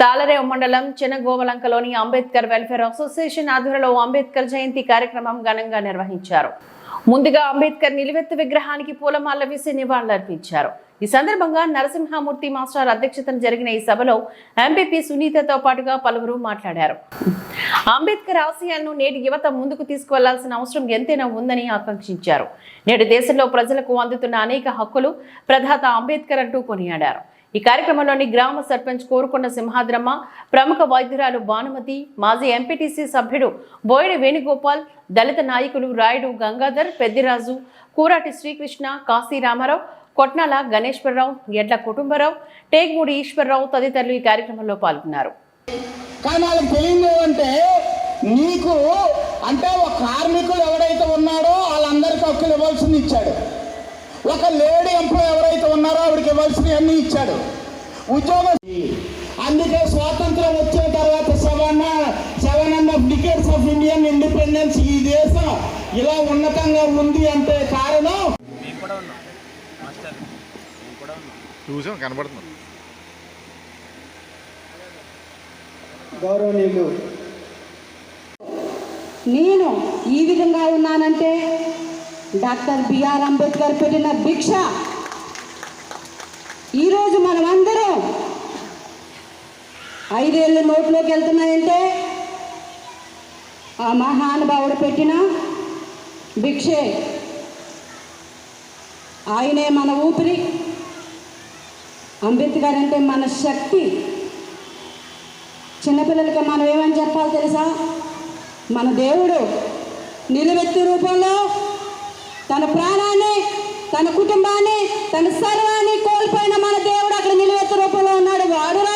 తాళరేవు మండలం చినగోవలంకలోని Ambedkar welfare association ఆధ్వర్యంలో అంబేద్కర్ జయంతి కార్యక్రమం ఘనంగా నిర్వహించారు. ముందుగా అంబేద్కర్ నిలువెత్తు విగ్రహానికి పూలమాల వేసి నివాళులర్పించారు. ఈ సందర్భంగా నరసింహమూర్తి మాస్టర్ అధ్యక్షతన జరిగిన ఈ సభలో ఎంపీపీ సునీతతో పాటుగా పలువురు మాట్లాడారు. అంబేద్కర్ ఆశయాలను నేటి యువత ముందుకు తీసుకువెళ్లాల్సిన అవసరం ఎంతైనా ఉందని ఆకాంక్షించారు. నేడు దేశంలో ప్రజలకు అందుతున్న అనేక హక్కులు ప్రదాత అంబేద్కర్ అంటూ కొనియాడారు. ఈ కార్యక్రమంలోని గ్రామ సర్పంచ్ కోరుకొండ సింహాద్రమ్మ, ప్రముఖ వైద్యురాలు భానుమతి, మాజీ ఎంపీటీసీ సభ్యుడు బోయిడి వేణుగోపాల్, దళిత నాయకులు రాయుడు గంగాధర్, పెద్దిరాజు, కూరాటి శ్రీకృష్ణ, కాశీ రామారావు, కొట్నాల గణేశ్వరరావు, ఎడ్ల కుటుంబరావు, టేక్మూడి ఈశ్వరరావు తదితరులు ఈ కార్యక్రమంలో పాల్గొన్నారు. నీకు అంటే ఒక కార్మికుడు ఎవరైతే ఉన్నాడో వాళ్ళందరికీ హక్కులు ఇవ్వాల్సింది ఇచ్చాడు. ఒక లేడీ ఎంప్లాయ్ ఎవరైతే ఉన్నారో ఆవిడకి ఇవ్వాల్సినవి అన్ని ఇచ్చాడు. ఉద్యోగం అందుకే స్వాతంత్రం వచ్చిన తర్వాత 7.5 డికేడ్స్ ఆఫ్ ఇండియన్ ఇండిపెండెన్స్ ఈ దేశం ఇలా ఉన్నతంగా ఉంది అంటే కారణం కనబడుతుంది. గౌరవనీయులు, నేను ఈ విధంగా ఉన్నానంటే డాక్టర్ బిఆర్ అంబేద్కర్ పెట్టిన భిక్ష. ఈరోజు మనమందరం 5 ఏళ్ళు నోట్లోకి వెళ్తున్నాయంటే ఆ మహానుభావుడు పెట్టిన భిక్షే. ఆయనే మన ఊపిరి. అంబేద్కర్ అంటే మన శక్తి. చిన్నపిల్లలకి మనం ఏమని చెప్పాలి తెలుసా? మన దేవుడు నిలువెత్తు రూపంలో తన ప్రాణాన్ని, తన కుటుంబాన్ని, తన సర్వాన్ని కోల్పోయిన మన దేవుడు అక్కడ నిలువెత్తు రూపంలో ఉన్నాడు. వాడు